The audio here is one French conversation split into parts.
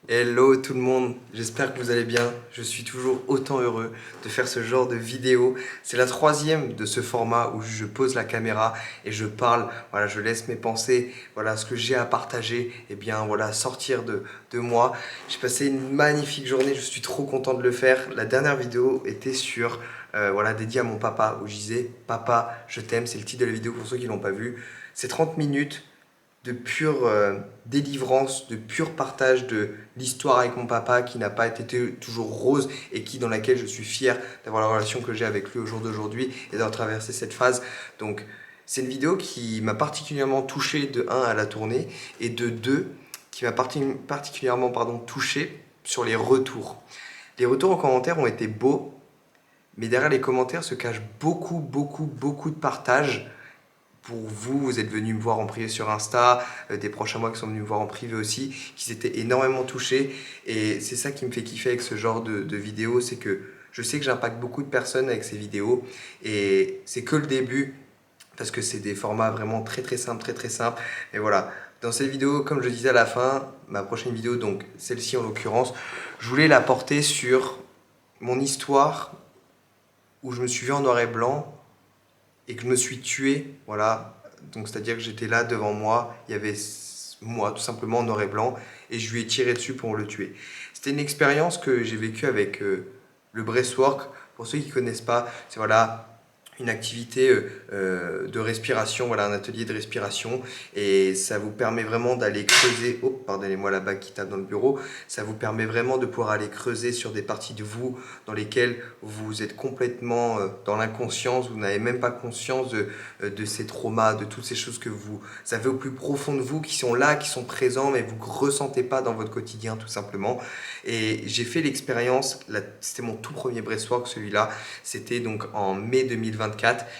Hello tout le monde, j'espère que vous allez bien. Je suis toujours autant heureux de faire ce genre de vidéo. C'est la troisième de ce format où je pose la caméra et je parle, voilà, je laisse mes pensées, voilà, ce que j'ai à partager, et bien voilà, sortir de moi. J'ai passé une magnifique journée, je suis trop content de le faire. La dernière vidéo était sur, voilà, dédiée à mon papa, où je disais Papa, je t'aime, c'est le titre de la vidéo pour ceux qui l'ont pas vu. C'est 30 minutes de pure délivrance, de pur partage de l'histoire avec mon papa qui n'a pas été toujours rose et dans laquelle je suis fier d'avoir la relation que j'ai avec lui au jour d'aujourd'hui et d'avoir traversé cette phase. Donc c'est une vidéo qui m'a particulièrement touché de un à la tournée et de 2 qui m'a particulièrement touché sur les retours. Les retours en commentaire ont été beaux, mais derrière les commentaires se cache beaucoup de partage pour vous, vous êtes venus me voir en privé sur Insta, des proches à moi qui sont venus me voir en privé aussi, qui s'étaient énormément touchés. Et c'est ça qui me fait kiffer avec ce genre de vidéos, c'est que je sais que j'impacte beaucoup de personnes avec ces vidéos. Et c'est que le début, parce que c'est des formats vraiment très simples, très simples. Et voilà, dans cette vidéo, comme je disais à la fin, ma prochaine vidéo, donc celle-ci en l'occurrence, je voulais la porter sur mon histoire où je me suis vu en noir et blanc et que je me suis tué, voilà. Donc c'est-à-dire que j'étais là devant moi, il y avait moi tout simplement en noir et blanc, et je lui ai tiré dessus pour le tuer. C'était une expérience que j'ai vécue avec le breathwork. Pour ceux qui ne connaissent pas, c'est voilà une activité de respiration, voilà un atelier de respiration, et ça vous permet vraiment d'aller creuser, oh pardonnez-moi la bague qui tape dans le bureau, ça vous permet vraiment de pouvoir aller creuser sur des parties de vous dans lesquelles vous êtes complètement dans l'inconscience, vous n'avez même pas conscience de ces traumas, de toutes ces choses que vous avez au plus profond de vous, qui sont là, qui sont présents, mais vous ne ressentez pas dans votre quotidien tout simplement. Et j'ai fait l'expérience, c'était mon tout premier breathwork celui-là, c'était donc en mai 2024,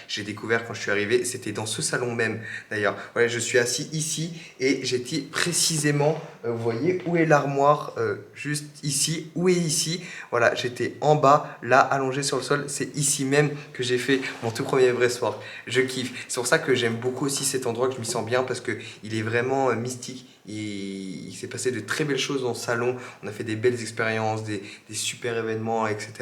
j'ai découvert quand je suis arrivé, c'était dans ce salon même d'ailleurs. Voilà, je suis assis ici et j'étais précisément, vous voyez, où est l'armoire, juste ici, où est ici, voilà, j'étais en bas, là, allongé sur le sol, c'est ici même que j'ai fait mon tout premier breathwork. Je kiffe. C'est pour ça que j'aime beaucoup aussi cet endroit, que je m'y sens bien, parce qu'il est vraiment mystique. Il s'est passé de très belles choses dans le salon, on a fait des belles expériences, des super événements, etc.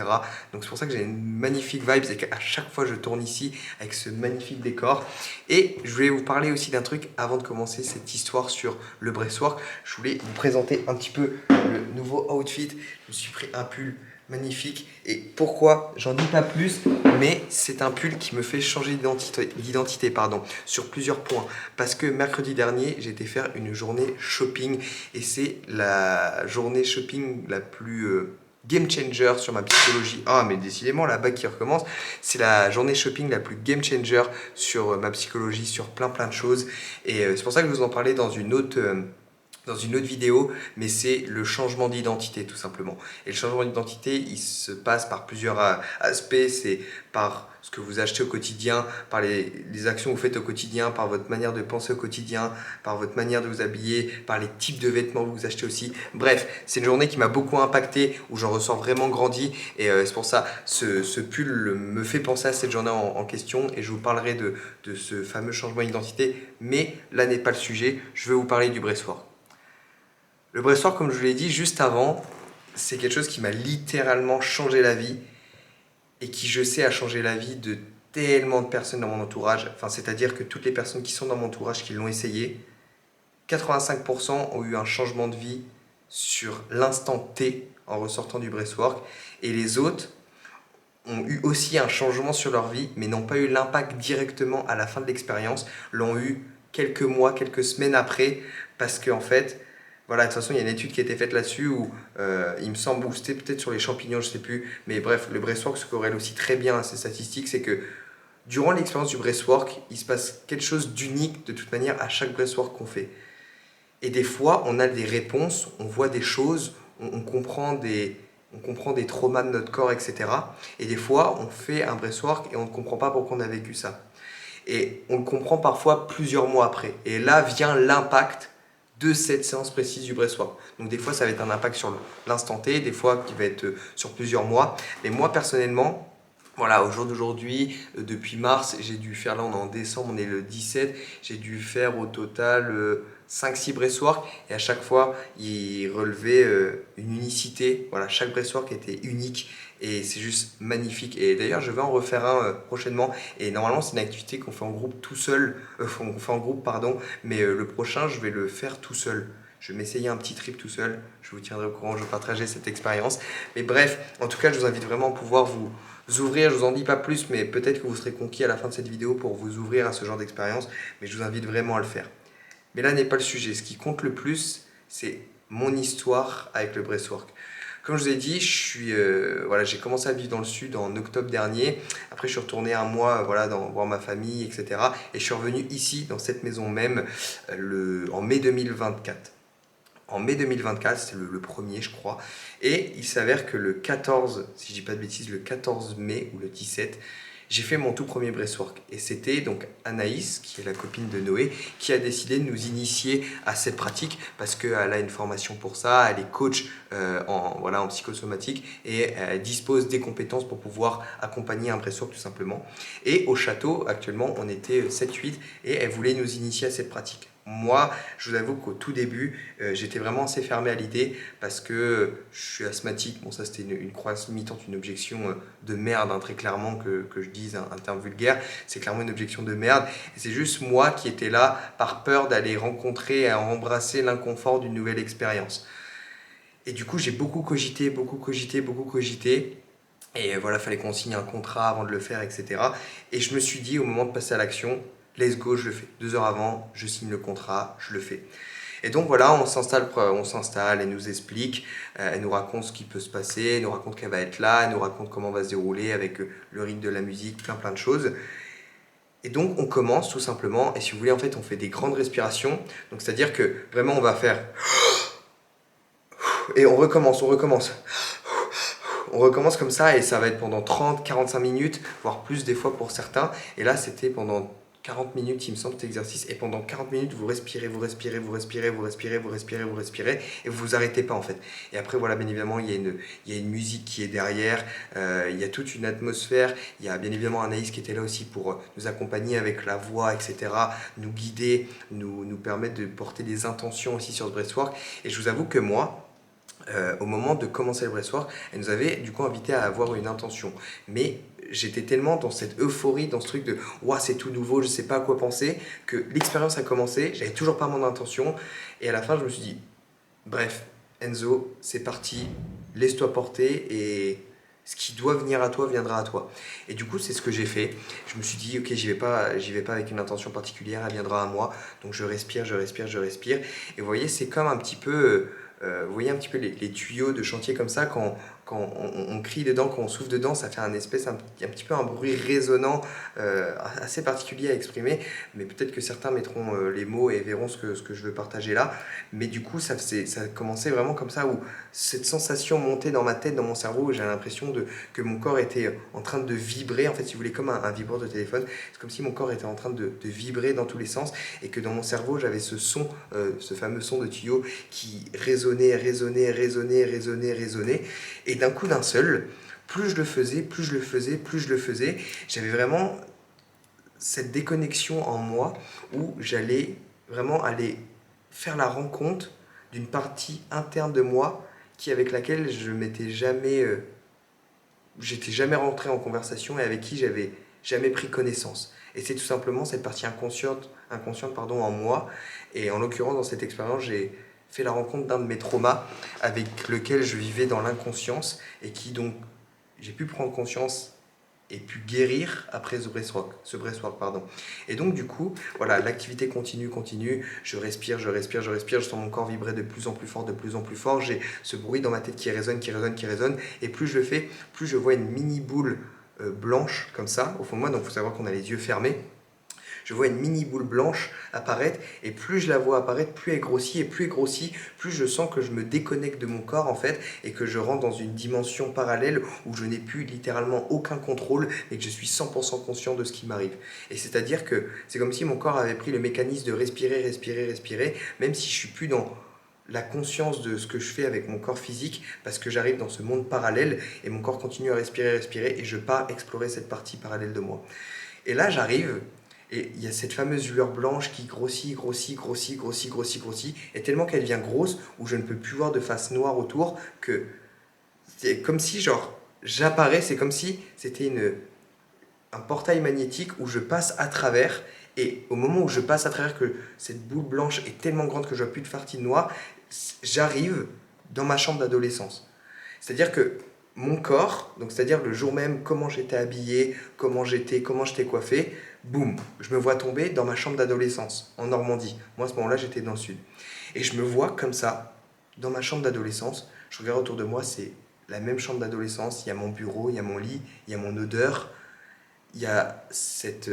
Donc c'est pour ça que j'ai une magnifique vibe et qu'à chaque fois je tourne ici avec ce magnifique décor. Et je voulais vous parler aussi d'un truc avant de commencer cette histoire sur le breathwork. Je voulais vous présenter un petit peu le nouveau outfit. Je me suis pris un pull magnifique. Et pourquoi? J'en dis pas plus, mais c'est un pull qui me fait changer d'identité sur plusieurs points. Parce que mercredi dernier, j'ai été faire une journée shopping et c'est la journée shopping la plus game changer sur ma psychologie. Ah, mais décidément, la bague qui recommence, c'est la journée shopping la plus game changer sur ma psychologie, sur plein de choses. Et c'est pour ça que je vous en parlais dans une autre vidéo, mais c'est le changement d'identité tout simplement. Et le changement d'identité, il se passe par plusieurs aspects. C'est par ce que vous achetez au quotidien, par les actions que vous faites au quotidien, par votre manière de penser au quotidien, par votre manière de vous habiller, par les types de vêtements que vous achetez aussi. Bref, c'est une journée qui m'a beaucoup impacté, où j'en ressors vraiment grandi. Et c'est pour ça, ce pull me fait penser à cette journée en question. Et je vous parlerai de ce fameux changement d'identité. Mais là n'est pas le sujet, je veux vous parler du Bressoir. Le breathwork, comme je vous l'ai dit juste avant, c'est quelque chose qui m'a littéralement changé la vie et qui, je sais, a changé la vie de tellement de personnes dans mon entourage. Enfin, c'est-à-dire que toutes les personnes qui sont dans mon entourage qui l'ont essayé, 85% ont eu un changement de vie sur l'instant T en ressortant du breathwork et les autres ont eu aussi un changement sur leur vie mais n'ont pas eu l'impact directement à la fin de l'expérience, l'ont eu quelques mois, quelques semaines après parce qu'en fait, voilà, de toute façon, il y a une étude qui a été faite là-dessus où il me semble, ou c'était peut-être sur les champignons, je ne sais plus, mais bref, le breathwork se corrèle aussi très bien à ces statistiques, c'est que durant l'expérience du breathwork, il se passe quelque chose d'unique de toute manière à chaque breathwork qu'on fait. Et des fois, on a des réponses, on voit des choses, on comprend des traumas de notre corps, etc. Et des fois, on fait un breathwork et on ne comprend pas pourquoi on a vécu ça. Et on le comprend parfois plusieurs mois après. Et là vient l'impact de cette séance précise du breathwork. Donc des fois, ça va être un impact sur l'instant T, des fois qui va être sur plusieurs mois. Mais moi, personnellement, voilà, au jour d'aujourd'hui, depuis mars, j'ai dû faire, là on est en décembre, on est le 17, j'ai dû faire au total 5-6 breathwork et à chaque fois il relevait une unicité. Voilà, chaque breathwork était unique et c'est juste magnifique. Et d'ailleurs je vais en refaire un prochainement et normalement c'est une activité qu'on fait en groupe tout seul, on fait en groupe pardon, mais le prochain je vais le faire tout seul. Je vais m'essayer un petit trip tout seul, je vous tiendrai au courant, je partagerai cette expérience. Mais bref, en tout cas je vous invite vraiment à pouvoir vous ouvrir, je vous en dis pas plus, mais peut-être que vous serez conquis à la fin de cette vidéo pour vous ouvrir à ce genre d'expérience, mais je vous invite vraiment à le faire. Mais là n'est pas le sujet. Ce qui compte le plus, c'est mon histoire avec le breathwork. Comme je vous ai dit, voilà, j'ai commencé à vivre dans le sud en octobre dernier. Après, je suis retourné un mois voilà, voir ma famille, etc. Et je suis revenu ici, dans cette maison même, en mai 2024. En mai 2024, c'était le premier, je crois. Et il s'avère que le 14, si je dis pas de bêtises, le 14 mai ou le 17, j'ai fait mon tout premier breathwork. Et c'était donc Anaïs, qui est la copine de Noé, qui a décidé de nous initier à cette pratique parce qu'elle a une formation pour ça, elle est coach en psychosomatique et elle dispose des compétences pour pouvoir accompagner un breathwork tout simplement. Et au château, actuellement, on était 7-8 et elle voulait nous initier à cette pratique. Moi, je vous avoue qu'au tout début, j'étais vraiment assez fermé à l'idée parce que je suis asthmatique. Bon, ça c'était une croyance limitante, une objection de merde, hein, très clairement, que je dise un terme vulgaire. C'est clairement une objection de merde. Et c'est juste moi qui étais là par peur d'aller rencontrer et embrasser l'inconfort d'une nouvelle expérience. Et du coup, j'ai beaucoup cogité, beaucoup cogité, beaucoup cogité. Et voilà, il fallait qu'on signe un contrat avant de le faire, etc. Et je me suis dit, au moment de passer à l'action, let's go, je le fais. 2 heures avant, je signe le contrat, je le fais. Et donc voilà, on s'installe, elle nous explique, elle nous raconte ce qui peut se passer, elle nous raconte qu'elle va être là, elle nous raconte comment va se dérouler avec le rythme de la musique, plein de choses. Et donc on commence tout simplement, et si vous voulez, en fait, on fait des grandes respirations. Donc c'est-à-dire que vraiment on va faire... Et on recommence. On recommence comme ça et ça va être pendant 30-45 minutes, voire plus des fois pour certains. Et là, c'était pendant 40 minutes, il me semble, cet exercice. Et pendant 40 minutes, vous respirez, vous respirez, vous respirez, vous respirez, vous respirez, vous respirez, et vous vous arrêtez pas en fait. Et après, voilà, bien évidemment, il y a une musique qui est derrière, il y a toute une atmosphère. Il y a bien évidemment Anaïs qui était là aussi pour nous accompagner avec la voix, etc., nous guider, nous permettre de porter des intentions aussi sur ce breathwork. Et je vous avoue que moi, au moment de commencer le breathwork, elle nous avait du coup invité à avoir une intention. Mais j'étais tellement dans cette euphorie, dans ce truc de ouah, c'est tout nouveau, je sais pas à quoi penser, que l'expérience a commencé, j'avais toujours pas mon intention. Et à la fin, je me suis dit, bref, Enzo, c'est parti, laisse-toi porter et ce qui doit venir à toi viendra à toi. Et du coup, c'est ce que j'ai fait. Je me suis dit, ok, j'y vais pas avec une intention particulière, elle viendra à moi. Donc je respire, je respire, je respire. Et vous voyez, c'est comme un petit peu, vous voyez un petit peu les tuyaux de chantier comme ça, quand on crie dedans, quand on souffle dedans, ça fait un petit peu un bruit résonnant assez particulier à exprimer. Mais peut-être que certains mettront les mots et verront ce que je veux partager là. Mais du coup, ça commençait vraiment comme ça, où cette sensation montait dans ma tête, dans mon cerveau, où j'ai l'impression que mon corps était en train de vibrer, en fait, si vous voulez, comme un vibreur de téléphone. C'est comme si mon corps était en train de vibrer dans tous les sens, et que dans mon cerveau, j'avais ce son, ce fameux son de tuyau qui résonnait, résonnait, résonnait, résonnait, résonnait. Et d'un coup d'un seul, plus je le faisais, plus je le faisais, plus je le faisais, j'avais vraiment cette déconnexion en moi où j'allais vraiment aller faire la rencontre d'une partie interne de moi avec laquelle je m'étais jamais, j'étais jamais rentré en conversation et avec qui j'avais jamais pris connaissance. Et c'est tout simplement cette partie inconsciente pardon, en moi. Et en l'occurrence, dans cette expérience, j'ai fait la rencontre d'un de mes traumas avec lequel je vivais dans l'inconscience et qui donc, j'ai pu prendre conscience et pu guérir après ce breathwork, pardon. Et donc du coup, voilà, l'activité continue, je respire, je sens mon corps vibrer de plus en plus fort, de plus en plus fort, j'ai ce bruit dans ma tête qui résonne, et plus je le fais, plus je vois une mini boule blanche comme ça au fond de moi, donc il faut savoir qu'on a les yeux fermés. Je vois une mini boule blanche apparaître, et plus je la vois apparaître, plus elle grossit, et plus elle grossit, plus je sens que je me déconnecte de mon corps en fait, et que je rentre dans une dimension parallèle où je n'ai plus littéralement aucun contrôle, et que je suis 100% conscient de ce qui m'arrive. Et c'est-à-dire que c'est comme si mon corps avait pris le mécanisme de respirer, respirer, respirer, même si je suis plus dans la conscience de ce que je fais avec mon corps physique, parce que j'arrive dans ce monde parallèle, et mon corps continue à respirer, respirer, et je pars explorer cette partie parallèle de moi. Et là, j'arrive, Et il y a cette fameuse lueur blanche qui grossit, et tellement qu'elle devient grosse, où je ne peux plus voir de face noire autour, que c'est comme si, genre, j'apparais, c'est comme si c'était un portail magnétique où je passe à travers, et au moment où je passe à travers, que cette boule blanche est tellement grande que je vois plus de partie noire, j'arrive dans ma chambre d'adolescence. C'est-à-dire que mon corps, donc c'est-à-dire le jour même, comment j'étais habillé, comment j'étais coiffé, boum, je me vois tomber dans ma chambre d'adolescence, en Normandie. Moi, à ce moment-là, j'étais dans le sud. Et je me vois comme ça, dans ma chambre d'adolescence. Je regarde autour de moi, c'est la même chambre d'adolescence. Il y a mon bureau, il y a mon lit, il y a mon odeur, il y a cette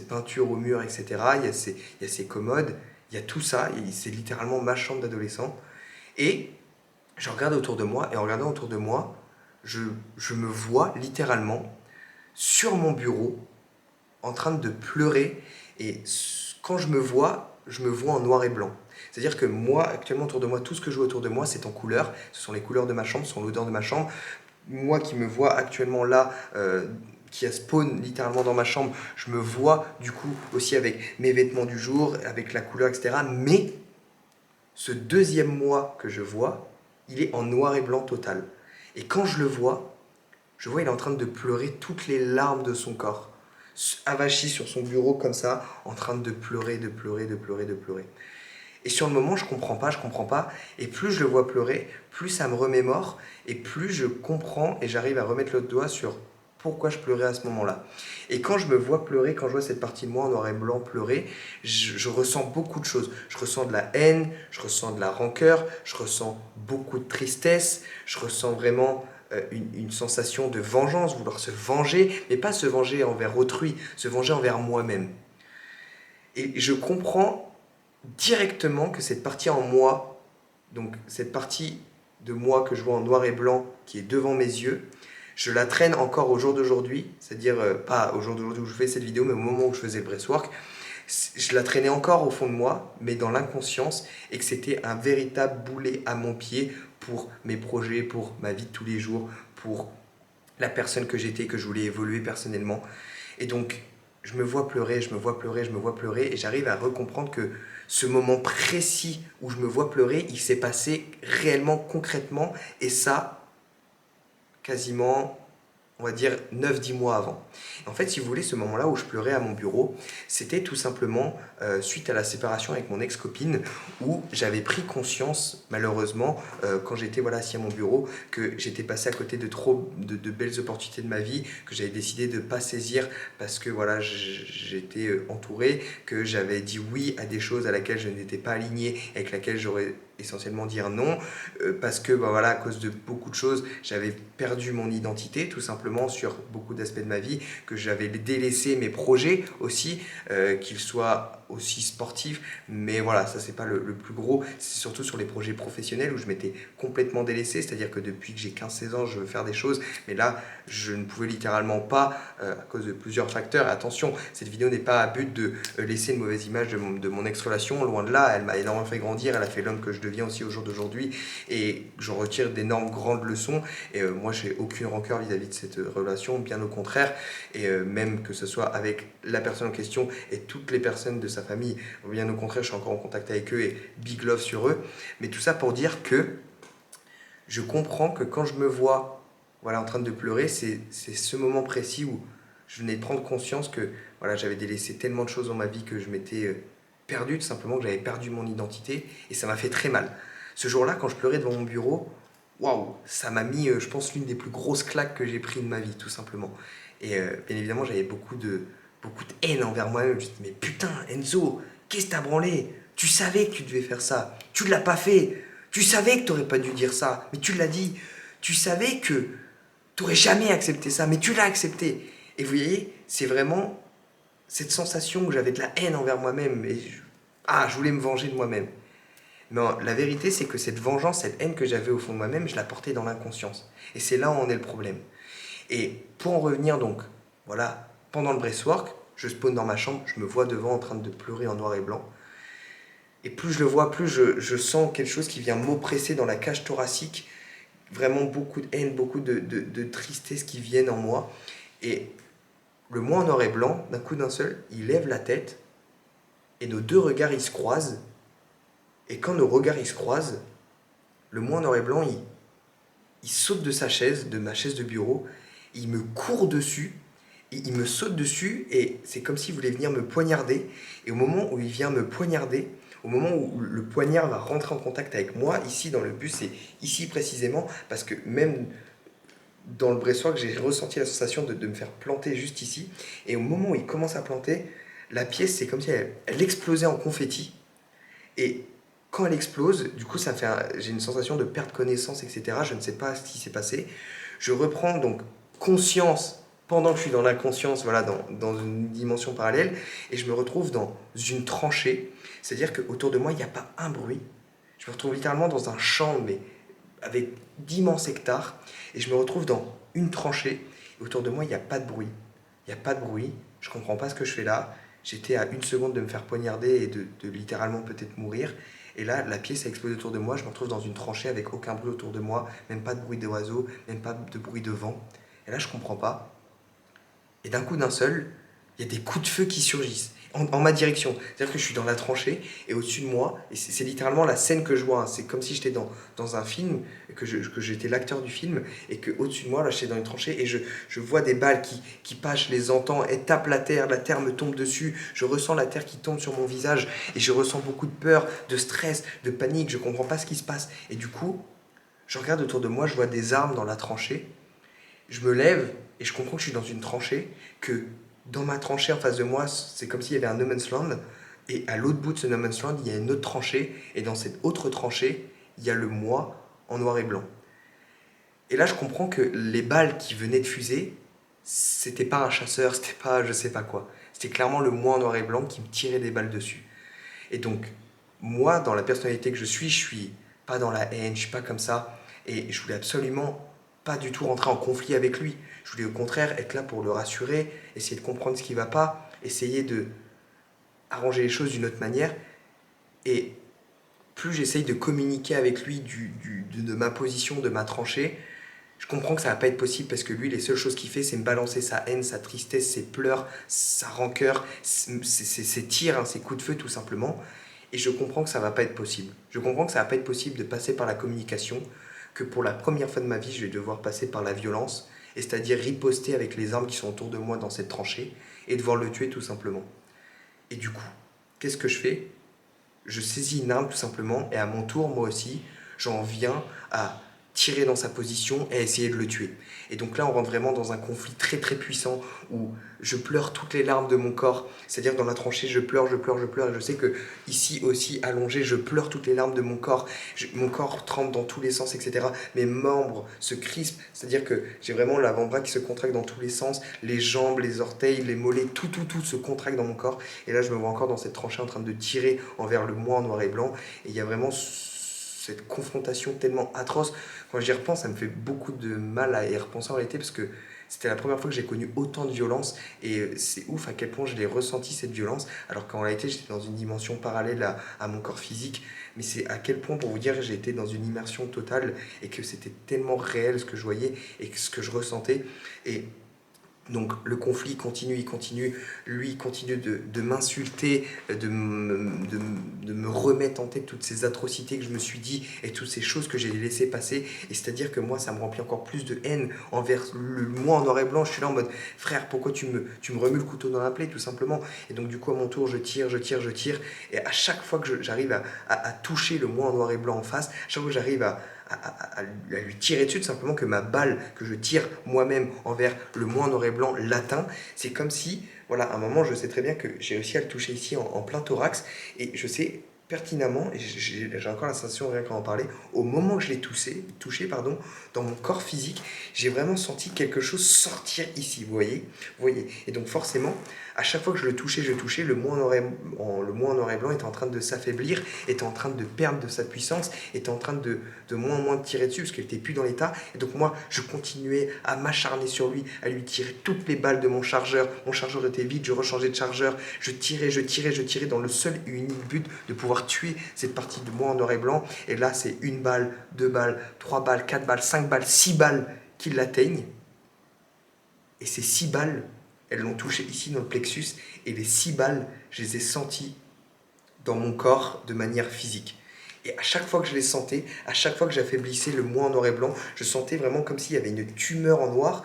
peinture au mur, etc. Il y a ces commodes, il y a tout ça. C'est littéralement ma chambre d'adolescent. Et je regarde autour de moi, et en regardant autour de moi, je me vois littéralement sur mon bureau, en train de pleurer. Et quand je me vois en noir et blanc. C'est-à-dire que moi, actuellement, autour de moi, tout ce que je vois autour de moi, c'est en couleur. Ce sont les couleurs de ma chambre, ce sont l'odeur de ma chambre. Moi qui me vois actuellement là, qui a spawn littéralement dans ma chambre, je me vois du coup aussi avec mes vêtements du jour, avec la couleur, etc. Mais ce deuxième moi que je vois, il est en noir et blanc total. Et quand je vois il est en train de pleurer toutes les larmes de son corps, avachi sur son bureau comme ça, en train de pleurer, de pleurer, de pleurer, de pleurer. Et sur le moment, je comprends pas. Et plus je le vois pleurer, plus ça me remémore, et plus je comprends et j'arrive à remettre le doigt sur pourquoi je pleurais à ce moment-là. Et quand je me vois pleurer, quand je vois cette partie de moi en noir et blanc pleurer, je ressens beaucoup de choses. Je ressens de la haine, je ressens de la rancœur, je ressens beaucoup de tristesse, je ressens vraiment une sensation de vengeance, vouloir se venger, mais pas se venger envers autrui, se venger envers moi-même. Et je comprends directement que cette partie en moi, donc cette partie de moi que je vois en noir et blanc, qui est devant mes yeux, je la traîne encore au jour d'aujourd'hui, c'est-à-dire pas au jour d'aujourd'hui où je fais cette vidéo, mais au moment où je faisais le breathwork, je la traînais encore au fond de moi, mais dans l'inconscience, et que c'était un véritable boulet à mon pied pour mes projets, pour ma vie de tous les jours, pour la personne que j'étais, que je voulais évoluer personnellement. Et donc, je me vois pleurer, et j'arrive à recomprendre que ce moment précis où je me vois pleurer, il s'est passé réellement, concrètement, et ça, quasiment, on va dire 9-10 mois avant. En fait, si vous voulez, ce moment-là où je pleurais à mon bureau, c'était tout simplement suite à la séparation avec mon ex-copine, où j'avais pris conscience, malheureusement, quand j'étais assis à mon bureau, que j'étais passé à côté de trop de belles opportunités de ma vie, que j'avais décidé de ne pas saisir parce que j'étais entouré, que j'avais dit oui à des choses à laquelle je n'étais pas aligné, avec laquelle j'aurais essentiellement dire non, parce que à cause de beaucoup de choses, j'avais perdu mon identité tout simplement sur beaucoup d'aspects de ma vie, que j'avais délaissé mes projets aussi, qu'ils soient aussi sportifs, mais voilà, ça c'est pas le plus gros, c'est surtout sur les projets professionnels où je m'étais complètement délaissé, c'est-à-dire que depuis que j'ai 15-16 ans, je veux faire des choses, mais là, je ne pouvais littéralement pas, à cause de plusieurs facteurs. Attention, cette vidéo n'est pas à but de laisser une mauvaise image de mon ex-relation, loin de là, elle m'a énormément fait grandir, elle a fait l'homme que je deviens aussi au jour d'aujourd'hui, et j'en retire d'énormes grandes leçons, et moi j'ai aucune rancœur vis-à-vis de cette relation, bien au contraire, et même que ce soit avec la personne en question et toutes les personnes de sa famille, bien au contraire, je suis encore en contact avec eux et big love sur eux, mais tout ça pour dire que je comprends que quand je me vois en train de pleurer, c'est ce moment précis où je venais de prendre conscience que j'avais délaissé tellement de choses dans ma vie, que je m'étais perdu, tout simplement, que j'avais perdu mon identité, et ça m'a fait très mal. Ce jour-là, quand je pleurais devant mon bureau, waouh, ça m'a mis, je pense, l'une des plus grosses claques que j'ai prises de ma vie, tout simplement. Et bien évidemment, j'avais beaucoup de haine envers moi-même. Je me disais, mais putain, Enzo, qu'est-ce que t'as branlé? Tu savais que tu devais faire ça. Tu ne l'as pas fait. Tu savais que tu n'aurais pas dû dire ça, mais tu l'as dit. Tu savais que tu n'aurais jamais accepté ça, mais tu l'as accepté. Et vous voyez, c'est vraiment cette sensation où j'avais de la haine envers moi-même. Et je voulais me venger de moi-même. Mais la vérité, c'est que cette vengeance, cette haine que j'avais au fond de moi-même, je la portais dans l'inconscience. Et c'est là où en est le problème. Et pour en revenir donc, pendant le breathwork, je spawn dans ma chambre, je me vois devant en train de pleurer en noir et blanc. Et plus je le vois, plus je sens quelque chose qui vient m'oppresser dans la cage thoracique. Vraiment beaucoup de haine, beaucoup de tristesse qui viennent en moi. Et le moi en noir et blanc, d'un coup d'un seul, il lève la tête et nos deux regards ils se croisent. Et quand nos regards ils se croisent, le moi en noir et blanc il saute de sa chaise, de ma chaise de bureau, il me court dessus, il me saute dessus et c'est comme s'il voulait venir me poignarder. Et au moment où il vient me poignarder, au moment où le poignard va rentrer en contact avec moi, ici dans le bus, c'est ici précisément, parce que même dans le Bressois que j'ai ressenti la sensation de me faire planter juste ici. Et au moment où il commence à planter, la pièce, c'est comme si elle explosait en confetti. Et quand elle explose, du coup, j'ai une sensation de perte de connaissance, etc. Je ne sais pas ce qui s'est passé. Je reprends donc conscience pendant que je suis dans l'inconscience, voilà, dans une dimension parallèle, et je me retrouve dans une tranchée. C'est-à-dire qu'autour de moi, il n'y a pas un bruit. Je me retrouve littéralement dans un champ, mais avec d'immenses hectares, et je me retrouve dans une tranchée. Et autour de moi, il n'y a pas de bruit. Il n'y a pas de bruit. Je ne comprends pas ce que je fais là. J'étais à une seconde de me faire poignarder et de littéralement peut-être mourir. Et là, la pièce a explosé autour de moi. Je me retrouve dans une tranchée avec aucun bruit autour de moi, même pas de bruit d'oiseaux, même pas de bruit de vent. Et là, je comprends pas. Et d'un coup d'un seul, il y a des coups de feu qui surgissent en ma direction. C'est-à-dire que je suis dans la tranchée et au-dessus de moi, et c'est littéralement la scène que je vois. Hein. C'est comme si j'étais dans un film, que j'étais l'acteur du film, et que au-dessus de moi, là, j'étais dans une tranchée et je vois des balles qui passent, je les entends, elles tapent la terre me tombe dessus, je ressens la terre qui tombe sur mon visage et je ressens beaucoup de peur, de stress, de panique, je comprends pas ce qui se passe. Et du coup, je regarde autour de moi, je vois des armes dans la tranchée. Je me lève et je comprends que je suis dans une tranchée, que dans ma tranchée en face de moi, c'est comme s'il y avait un no man's land, et à l'autre bout de ce no man's land, il y a une autre tranchée, et dans cette autre tranchée, il y a le moi en noir et blanc. Et là, je comprends que les balles qui venaient de fuser, c'était pas un chasseur, c'était pas je sais pas quoi. C'était clairement le moi en noir et blanc qui me tirait des balles dessus. Et donc, moi, dans la personnalité que je suis pas dans la haine, je suis pas comme ça. Et je voulais absolument pas du tout rentrer en conflit avec lui. Je voulais au contraire être là pour le rassurer, essayer de comprendre ce qui va pas, essayer de arranger les choses d'une autre manière. Et plus j'essaye de communiquer avec lui de ma position, de ma tranchée, je comprends que ça va pas être possible parce que lui, les seules choses qu'il fait, c'est me balancer sa haine, sa tristesse, ses pleurs, sa rancœur, ses tirs, hein, ses coups de feu tout simplement. Et je comprends que ça va pas être possible. Je comprends que ça va pas être possible de passer par la communication, que pour la première fois de ma vie, je vais devoir passer par la violence, et c'est-à-dire riposter avec les armes qui sont autour de moi dans cette tranchée, et devoir le tuer tout simplement. Et du coup, qu'est-ce que je fais? Je saisis une arme tout simplement, et à mon tour, moi aussi, j'en viens à tirer dans sa position et à essayer de le tuer. Et donc là, on rentre vraiment dans un conflit très très puissant où je pleure toutes les larmes de mon corps. C'est-à-dire dans la tranchée, je pleure, je pleure, je pleure. Et je sais que ici aussi, allongé, je pleure toutes les larmes de mon corps. Mon corps tremble dans tous les sens, etc. Mes membres se crispent. C'est-à-dire que j'ai vraiment l'avant-bras qui se contracte dans tous les sens. Les jambes, les orteils, les mollets, tout se contracte dans mon corps. Et là, je me vois encore dans cette tranchée en train de tirer envers le moi en noir et blanc. Et il y a vraiment cette confrontation tellement atroce. Quand j'y repense, ça me fait beaucoup de mal à y repenser en réalité parce que c'était la première fois que j'ai connu autant de violence et c'est ouf à quel point je l'ai ressenti cette violence alors qu'en réalité j'étais dans une dimension parallèle à mon corps physique, mais c'est à quel point pour vous dire j'ai été dans une immersion totale et que c'était tellement réel ce que je voyais et ce que je ressentais. Et donc le conflit continue, il continue, lui il continue de m'insulter, de me remettre en tête toutes ces atrocités que je me suis dit et toutes ces choses que j'ai laissées passer. Et c'est-à-dire que moi ça me remplit encore plus de haine envers le moi en noir et blanc. Je suis là en mode frère, pourquoi tu me remets le couteau dans la plaie tout simplement. Et donc du coup à mon tour je tire, je tire, je tire. Et à chaque fois que j'arrive à toucher le moi en noir et blanc en face, chaque fois que j'arrive à lui tirer dessus, tout simplement que ma balle que je tire moi-même envers le moi noir et blanc l'atteint, c'est comme si, voilà, à un moment, je sais très bien que j'ai réussi à le toucher ici en plein thorax, et je sais pertinemment, et j'ai encore la sensation, rien qu'à en parler, au moment que je l'ai touché pardon, dans mon corps physique, j'ai vraiment senti quelque chose sortir ici, vous voyez. Et donc forcément, à chaque fois que je touchais, le moi en noir et blanc était en train de s'affaiblir, était en train de perdre de sa puissance, était en train de moins en moins tirer dessus parce qu'elle était plus dans l'état. Et donc moi, je continuais à m'acharner sur lui, à lui tirer toutes les balles de mon chargeur. Mon chargeur était vide, je rechangeais de chargeur. Je tirais dans le seul et unique but de pouvoir tuer cette partie de moi en noir et blanc. Et là, c'est une balle, deux balles, trois balles, quatre balles, cinq balles, six balles qui l'atteignent. Et ces six balles, elles l'ont touché ici dans le plexus, et les 6 balles, je les ai senties dans mon corps de manière physique. Et à chaque fois que je les sentais, à chaque fois que j'affaiblissais le moi en noir et blanc, je sentais vraiment comme s'il y avait une tumeur noire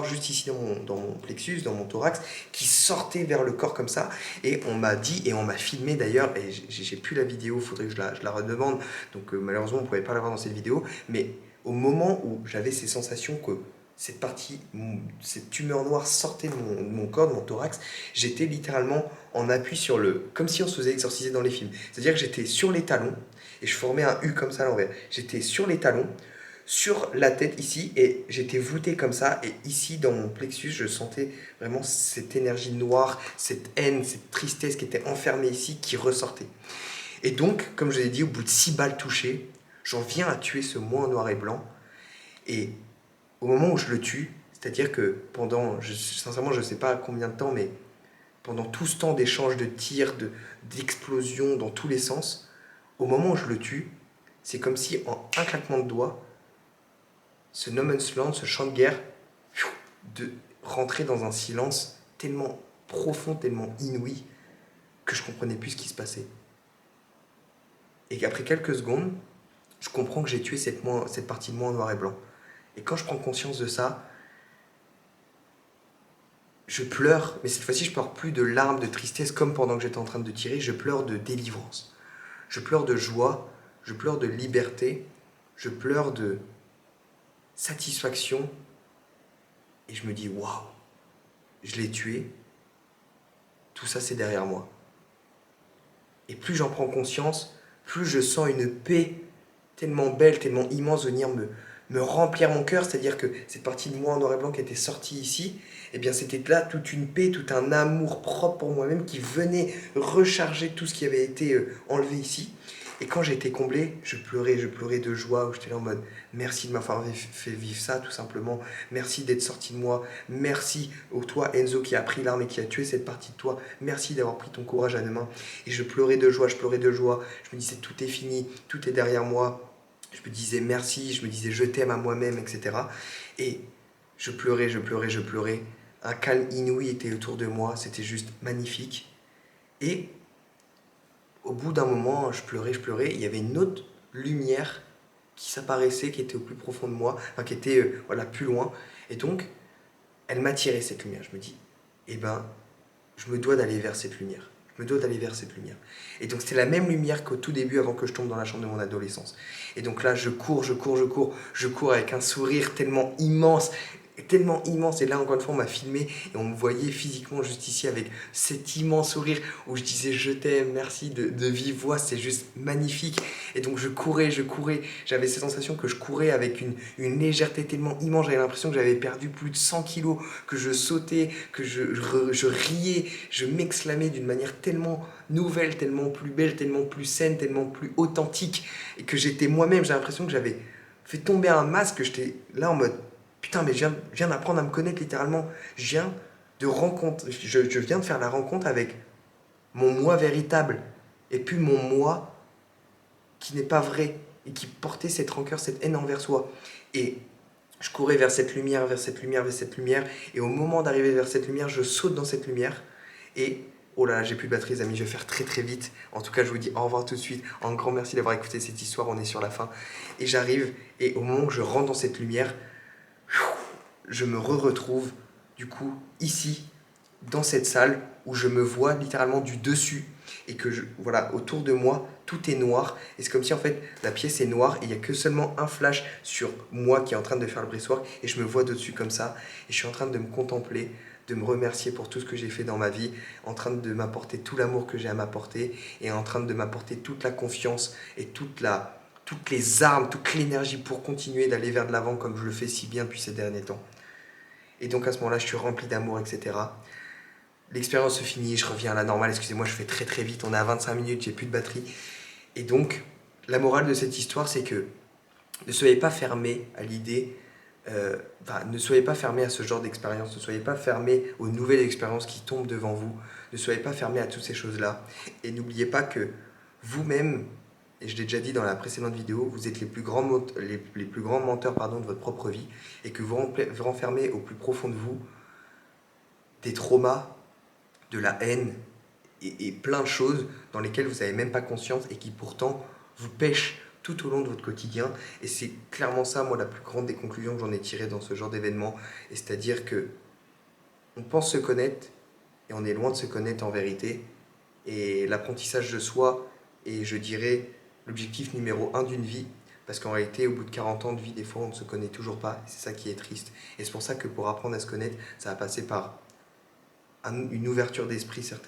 juste ici dans mon plexus, dans mon thorax, qui sortait vers le corps comme ça. Et on m'a dit, et on m'a filmé d'ailleurs, et j'ai plus la vidéo, il faudrait que je la redemande, donc malheureusement on ne pouvait pas l'avoir dans cette vidéo, mais au moment où j'avais ces sensations que cette tumeur noire sortait de mon corps, de mon thorax, j'étais littéralement en appui sur comme si on se faisait exorciser dans les films. C'est-à-dire que j'étais sur les talons, et je formais un U comme ça à l'envers. J'étais sur les talons, sur la tête ici, et j'étais voûté comme ça, et ici dans mon plexus, je sentais vraiment cette énergie noire, cette haine, cette tristesse qui était enfermée ici, qui ressortait. Et donc, comme je l'ai dit, au bout de 6 balles touchées, j'en viens à tuer ce moi en noir et blanc, et au moment où je le tue, c'est-à-dire que sincèrement je ne sais pas combien de temps, mais pendant tout ce temps d'échange de tirs, d'explosions dans tous les sens, au moment où je le tue, c'est comme si en un claquement de doigts, ce No Man's Land, ce champ de guerre, rentrait dans un silence tellement profond, tellement inouï, que je ne comprenais plus ce qui se passait. Et qu'après quelques secondes, je comprends que j'ai tué cette partie de moi en noir et blanc. Et quand je prends conscience de ça, je pleure, mais cette fois-ci je pleure plus de larmes, de tristesse comme pendant que j'étais en train de tirer, je pleure de délivrance. Je pleure de joie, je pleure de liberté, je pleure de satisfaction, et je me dis waouh, je l'ai tué, tout ça c'est derrière moi. Et plus j'en prends conscience, plus je sens une paix tellement belle, tellement immense venir me remplir mon cœur, c'est-à-dire que cette partie de moi en noir et blanc qui était sortie ici, eh bien c'était là toute une paix, tout un amour propre pour moi-même qui venait recharger tout ce qui avait été enlevé ici. Et quand j'ai été comblé, je pleurais de joie, où j'étais là en mode merci de m'avoir fait vivre ça tout simplement, merci d'être sorti de moi, merci au toi Enzo qui a pris l'arme et qui a tué cette partie de toi, merci d'avoir pris ton courage à deux mains. Et je pleurais de joie, je me disais tout est fini, tout est derrière moi. Je me disais merci, je me disais je t'aime à moi-même, etc. Et je pleurais. Un calme inouï était autour de moi, c'était juste magnifique. Et au bout d'un moment, je pleurais. Il y avait une autre lumière qui s'apparaissait, qui était au plus profond de moi, enfin, qui était voilà, plus loin. Et donc, elle m'attirait cette lumière. Je me dis, eh ben, je me dois d'aller vers cette lumière. Et donc c'était la même lumière qu'au tout début avant que je tombe dans la chambre de mon adolescence. Et donc là je cours avec un sourire tellement immense. Et là encore une fois on m'a filmé et on me voyait physiquement juste ici avec cet immense sourire où je disais je t'aime, merci de vive voix, c'est juste magnifique. Et donc je courais, j'avais cette sensation que je courais avec une légèreté tellement immense, j'avais l'impression que j'avais perdu plus de 100 kilos, que je sautais, que je riais, je m'exclamais d'une manière tellement nouvelle, tellement plus belle, tellement plus saine, tellement plus authentique, et que j'étais moi-même. J'ai l'impression que j'avais fait tomber un masque, que j'étais là en mode putain, mais je viens d'apprendre à me connaître littéralement. Je viens de faire la rencontre avec mon moi véritable, et puis mon moi qui n'est pas vrai, et qui portait cette rancœur, cette haine envers soi. Et je courais vers cette lumière, et au moment d'arriver vers cette lumière, je saute dans cette lumière, et oh là là, j'ai plus de batterie les amis, je vais faire très très vite. En tout cas, je vous dis au revoir tout de suite. Un grand merci d'avoir écouté cette histoire, on est sur la fin. Et j'arrive, et au moment où je rentre dans cette lumière, je me retrouve du coup ici, dans cette salle, où je me vois littéralement du dessus, et que voilà, autour de moi, tout est noir, et c'est comme si en fait la pièce est noire, et il n'y a que seulement un flash sur moi qui est en train de faire le brissoir, et je me vois dessus comme ça, et je suis en train de me contempler, de me remercier pour tout ce que j'ai fait dans ma vie, en train de m'apporter tout l'amour que j'ai à m'apporter, et en train de m'apporter toute la confiance, et toutes les armes, toute l'énergie pour continuer d'aller vers de l'avant comme je le fais si bien depuis ces derniers temps. Et donc à ce moment-là, je suis rempli d'amour, etc. L'expérience se finit, je reviens à la normale, excusez-moi, je fais très très vite, on est à 25 minutes, j'ai plus de batterie. Et donc, la morale de cette histoire, c'est que ne soyez pas fermés à l'idée, ne soyez pas fermés à ce genre d'expérience, ne soyez pas fermés aux nouvelles expériences qui tombent devant vous, ne soyez pas fermés à toutes ces choses-là. Et n'oubliez pas que vous-même, et je l'ai déjà dit dans la précédente vidéo, vous êtes les plus grands menteurs de votre propre vie, et que vous renfermez au plus profond de vous des traumas, de la haine et plein de choses dans lesquelles vous n'avez même pas conscience et qui pourtant vous pêchent tout au long de votre quotidien. Et c'est clairement ça, moi, la plus grande des conclusions que j'en ai tirées dans ce genre d'événement. Et c'est-à-dire que on pense se connaître et on est loin de se connaître en vérité. Et l'apprentissage de soi est, je dirais, l'objectif numéro un d'une vie. Parce qu'en réalité, au bout de 40 ans de vie, des fois, on ne se connaît toujours pas. C'est ça qui est triste. Et c'est pour ça que pour apprendre à se connaître, ça va passer par une ouverture d'esprit certaine.